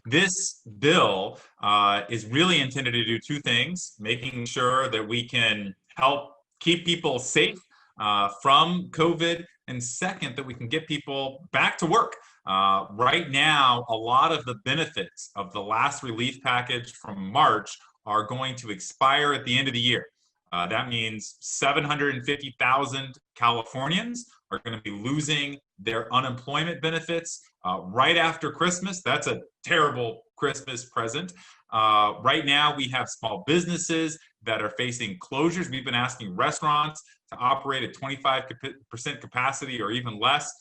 This bill is really intended to do two things: making sure that we can help keep people safe from COVID, and second, that we can get people back to work. Right now, a lot of the benefits of the last relief package from March are going to expire at the end of the year. That means 750,000 Californians are going to be losing their unemployment benefits right after Christmas. That's a terrible Christmas present. Right now, we have small businesses that are facing closures. We've been asking restaurants to operate at 25% capacity or even less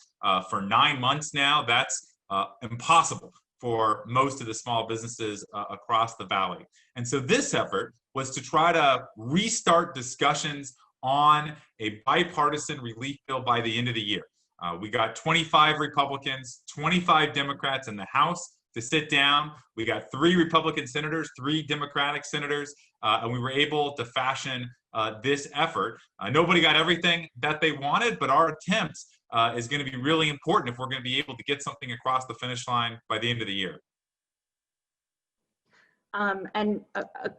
for 9 months now. That's impossible for most of the small businesses across the valley. And so this effort was to try to restart discussions on a bipartisan relief bill by the end of the year. We got 25 Republicans, 25 Democrats in the House to sit down. We got 3 Republican senators, 3 Democratic senators, and we were able to fashion this effort. Nobody got everything that they wanted, but our attempt is going to be really important if we're going to be able to get something across the finish line by the end of the year.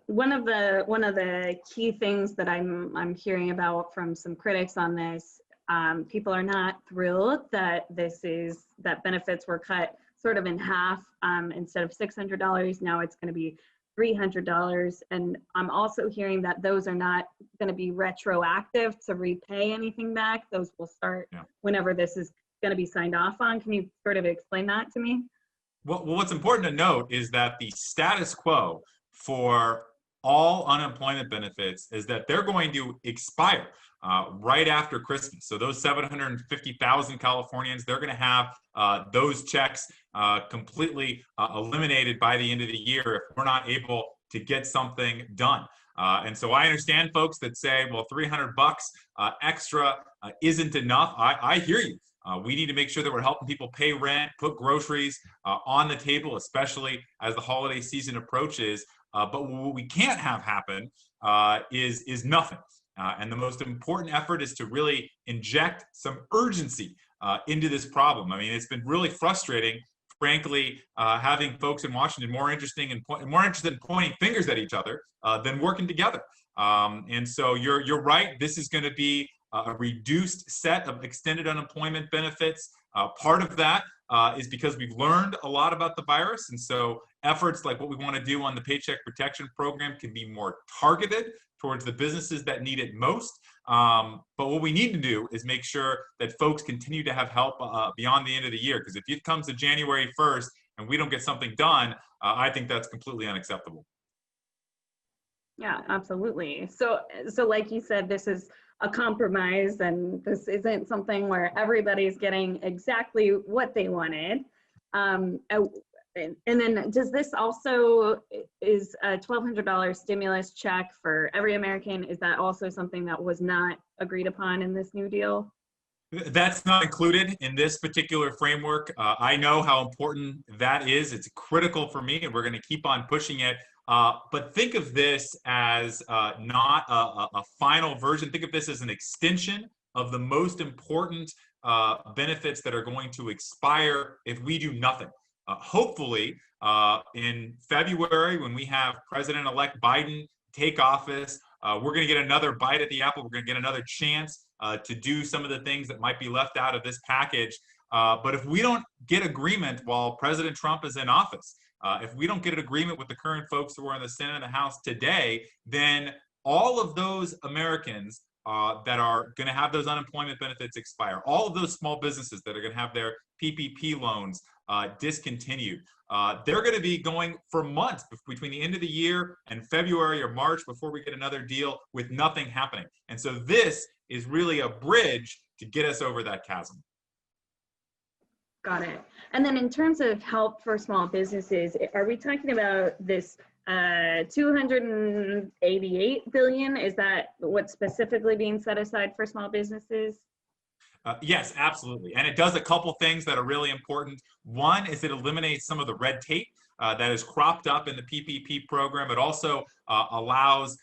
One of the key things that I'm hearing about from some critics on this, people are not thrilled that that benefits were cut sort of in half. Instead of $600, now it's going to be $300. And I'm also hearing that those are not going to be retroactive to repay anything back. Those will start whenever this is going to be signed off on. Can you sort of explain that to me? Well, what's important to note is that the status quo for all unemployment benefits is that they're going to expire right after Christmas. So those 750,000 Californians, they're going to have those checks completely eliminated by the end of the year if we're not able to get something done. And so I understand folks that say, well, $300 extra isn't enough. I hear you. We need to make sure that we're helping people pay rent, put groceries on the table, especially as the holiday season approaches. But what we can't have happen is nothing. And the most important effort is to really inject some urgency into this problem. I mean, it's been really frustrating, frankly, having folks in Washington more interested in pointing fingers at each other than working together. And so you're right. This is going to be a reduced set of extended unemployment benefits. Part of that is because we've learned a lot about the virus. And so efforts like what we want to do on the Paycheck Protection Program can be more targeted towards the businesses that need it most. But what we need to do is make sure that folks continue to have help beyond the end of the year. Because if it comes to January 1st and we don't get something done, I think that's completely unacceptable. Yeah, absolutely. So like you said, this is a compromise, and this isn't something where everybody's getting exactly what they wanted. And then does this also, is a $1,200 stimulus check for every American, is that also something that was not agreed upon in this new deal? That's not included in this particular framework. I know how important that is. It's critical for me, and we're going to keep on pushing it. But think of this as not a final version. Think of this as an extension of the most important benefits that are going to expire if we do nothing. Hopefully, in February, when we have President-elect Biden take office, we're going to get another bite at the apple. We're going to get another chance to do some of the things that might be left out of this package. But if we don't get agreement while President Trump is in office, if we don't get an agreement with the current folks who are in the Senate and the House today, then all of those Americans that are going to have those unemployment benefits expire, all of those small businesses that are going to have their PPP loans discontinued, they're going to be going for months between the end of the year and February or March before we get another deal with nothing happening. And so this is really a bridge to get us over that chasm. Got it. And then in terms of help for small businesses, are we talking about this $288 billion? Is that what's specifically being set aside for small businesses? Yes, absolutely. And it does a couple things that are really important. One is it eliminates some of the red tape that is cropped up in the PPP program. It also allows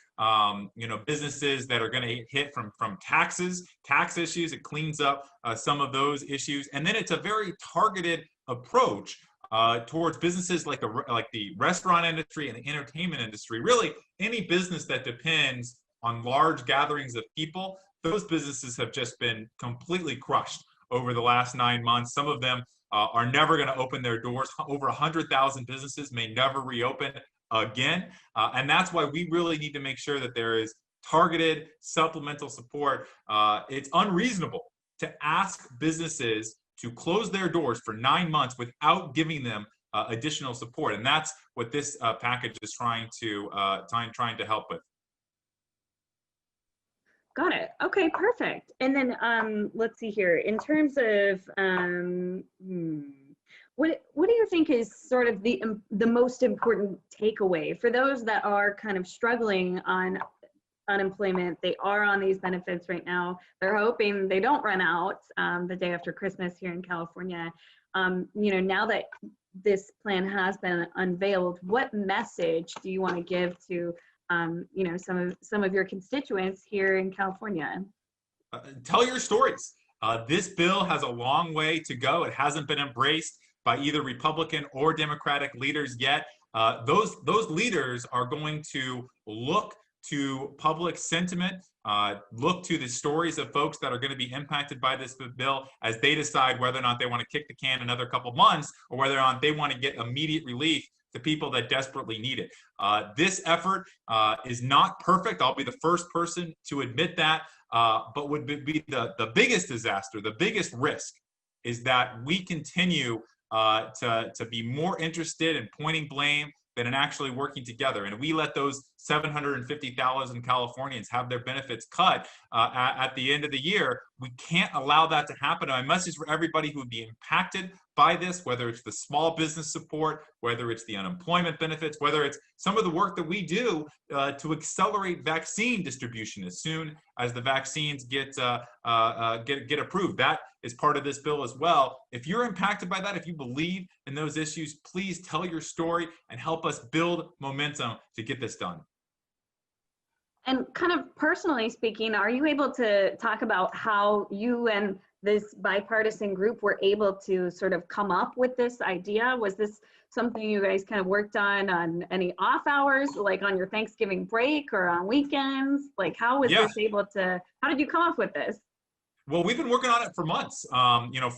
businesses that are going to hit from tax issues. It cleans up some of those issues. And then it's a very targeted approach towards businesses like the restaurant industry and the entertainment industry. Really, any business that depends on large gatherings of people, those businesses have just been completely crushed over the last 9 months. Some of them are never going to open their doors. Over 100,000 businesses may never reopen again. And that's why we really need to make sure that there is targeted supplemental support. It's unreasonable to ask businesses to close their doors for 9 months without giving them additional support. And that's what this package is trying to help with. Got it. Okay, perfect. And then let's see here. In terms of what do you think is sort of the most important takeaway for those that are kind of struggling on unemployment? They are on these benefits right now. They're hoping they don't run out the day after Christmas here in California. Now that this plan has been unveiled, what message do you want to give to some of your constituents here in California? Tell your stories. This bill has a long way to go. It hasn't been embraced by either Republican or Democratic leaders yet. Those leaders are going to look to public sentiment, look to the stories of folks that are going to be impacted by this bill as they decide whether or not they want to kick the can another couple months or whether or not they want to get immediate relief to people that desperately need it. This effort is not perfect. I'll be the first person to admit that, but would be the biggest disaster, the biggest risk is that we continue to be more interested in pointing blame than in actually working together. And we let those 750,000 Californians have their benefits cut at the end of the year. We can't allow that to happen. My message for everybody who would be impacted by this, whether it's the small business support, whether it's the unemployment benefits, whether it's some of the work that we do to accelerate vaccine distribution as soon as the vaccines get approved. That is part of this bill as well. If you're impacted by that, if you believe in those issues, please tell your story and help us build momentum to get this done. And kind of personally speaking, are you able to talk about how you and this bipartisan group were able to sort of come up with this idea? Was this something you guys kind of worked on any off hours, like on your Thanksgiving break or on weekends? Like how was this able to, how did you come up with this? Well, we've been working on it for months.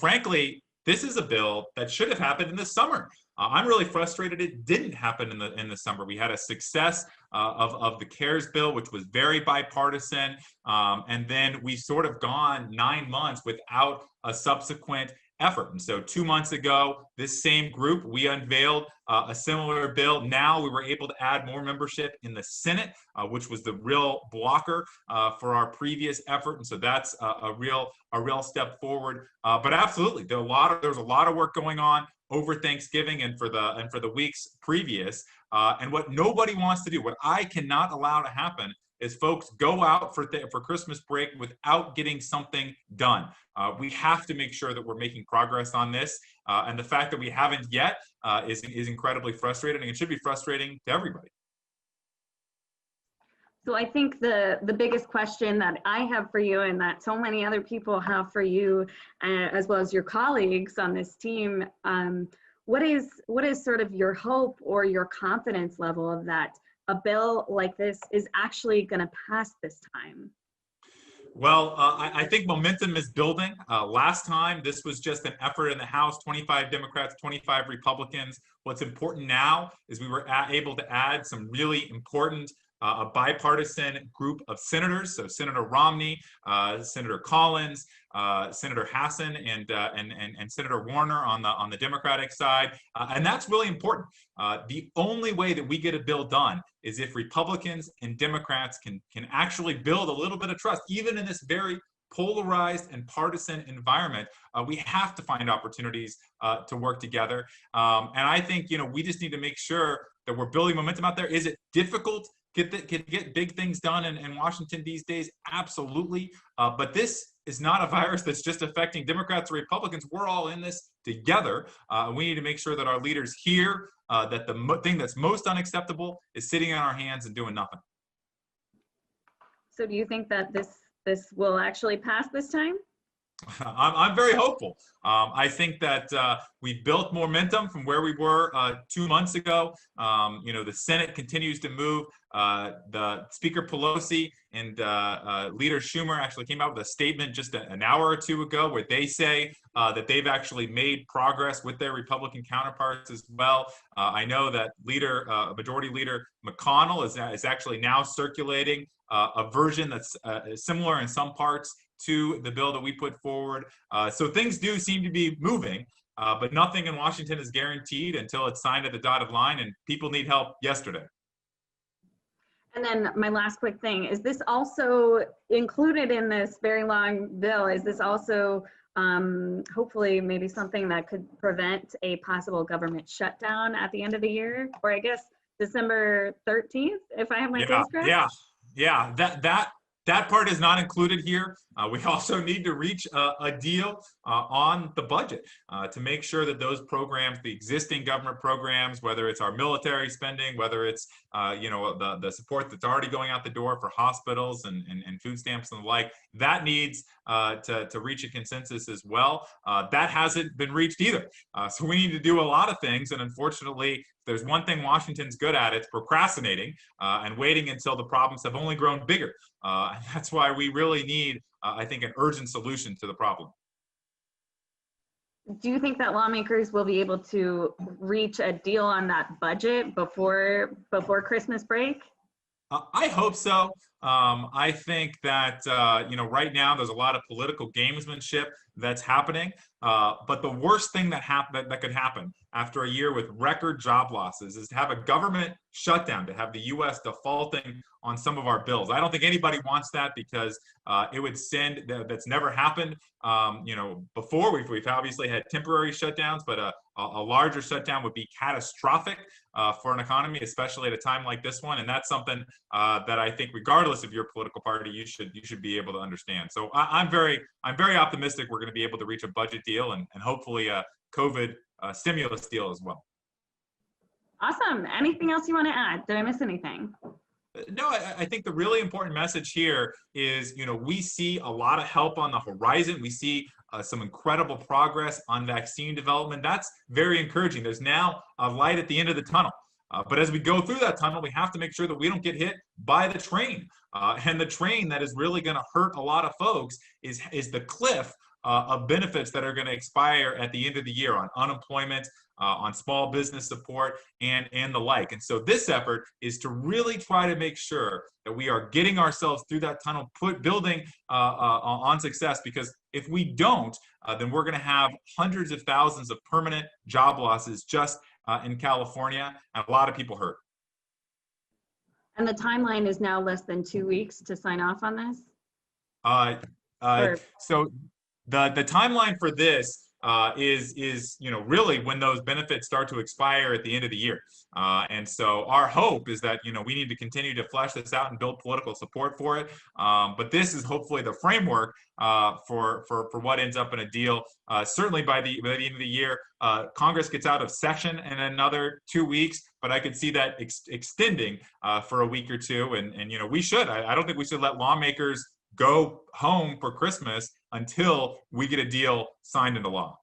Frankly, this is a bill that should have happened in the summer. I'm really frustrated it didn't happen in the summer. We had a success of the CARES bill, which was very bipartisan, and then we sort of gone 9 months without a subsequent effort. And so 2 months ago, this same group, we unveiled a similar bill. Now we were able to add more membership in the Senate, which was the real blocker for our previous effort. And so that's a real step forward. But absolutely, there's a lot of work going on over Thanksgiving and for the weeks previous. And what nobody wants to do, what I cannot allow to happen, is folks go out for Christmas break without getting something done. We have to make sure that we're making progress on this. And the fact that we haven't yet is incredibly frustrating, and it should be frustrating to everybody. So I think the biggest question that I have for you, and that so many other people have for you, as well as your colleagues on this team, what is sort of your hope or your confidence level of that a bill like this is actually going to pass this time? Well, I think momentum is building. Last time, this was just an effort in the House, 25 Democrats, 25 Republicans. What's important now is we were able to add some really important a bipartisan group of senators, so Senator Romney, Senator Collins, Senator Hassan, and Senator Warner on the Democratic side, and that's really important. The only way that we get a bill done is if Republicans and Democrats can actually build a little bit of trust, even in this very polarized and partisan environment. We have to find opportunities to work together, and I think we just need to make sure that we're building momentum out there. Is it difficult? Get big things done in Washington these days? Absolutely. But this is not a virus that's just affecting Democrats or Republicans. We're all in this together. We need to make sure that our leaders hear that the thing that's most unacceptable is sitting on our hands and doing nothing. So do you think that this will actually pass this time? I'm very hopeful. I think that we've built momentum from where we were 2 months ago. The Senate continues to move. The Speaker Pelosi and Leader Schumer actually came out with a statement just an hour or two ago where they say that they've actually made progress with their Republican counterparts as well. I know that Majority Leader McConnell is actually now circulating a version that's similar in some parts to the bill that we put forward. So things do seem to be moving, but nothing in Washington is guaranteed until it's signed at the dotted line, and people need help yesterday. And then my last quick thing, is this also included in this very long bill? Is this also hopefully maybe something that could prevent a possible government shutdown at the end of the year? Or I guess December 13th, if I have my days correct? Yeah. That part is not included here. We also need to reach a deal on the budget to make sure that those programs, the existing government programs, whether it's our military spending, whether it's the support that's already going out the door for hospitals and food stamps and the like, that needs to reach a consensus as well. That hasn't been reached either. So we need to do a lot of things, and unfortunately, if there's one thing Washington's good at, it's procrastinating and waiting until the problems have only grown bigger. And that's why we really need, I think, an urgent solution to the problem. Do you think that lawmakers will be able to reach a deal on that budget before Christmas break? I hope so. I think that right now there's a lot of political gamesmanship that's happening. But the worst thing that could happen after a year with record job losses is to have a government shutdown, to have the U.S. defaulting on some of our bills. I don't think anybody wants that, because it would send that's never happened. Before we've obviously had temporary shutdowns, but a larger shutdown would be catastrophic for an economy, especially at a time like this one. And that's something that I think, regardless of your political party, you should be able to understand. So I'm very optimistic we're going to be able to reach a budget deal and hopefully a COVID stimulus deal as well. Awesome. Anything else you want to add? Did I miss anything? No, I think the really important message here is, we see a lot of help on the horizon. We see some incredible progress on vaccine development. That's very encouraging. There's now a light at the end of the tunnel. But as we go through that tunnel, we have to make sure that we don't get hit by the train. And the train that is really going to hurt a lot of folks is the cliff of benefits that are going to expire at the end of the year on unemployment, on small business support, and the like. And so this effort is to really try to make sure that we are getting ourselves through that tunnel, building on success, because if we don't, then we're going to have hundreds of thousands of permanent job losses just in California, and a lot of people hurt. And the timeline is now less than 2 weeks to sign off on this? So the timeline for this is really when those benefits start to expire at the end of the year. And so our hope is that we need to continue to flesh this out and build political support for it. But this is hopefully the framework for what ends up in a deal. Certainly by the end of the year, Congress gets out of session in another 2 weeks, but I could see that extending for a week or two. And we should. I don't think we should let lawmakers go home for Christmas until we get a deal signed into law.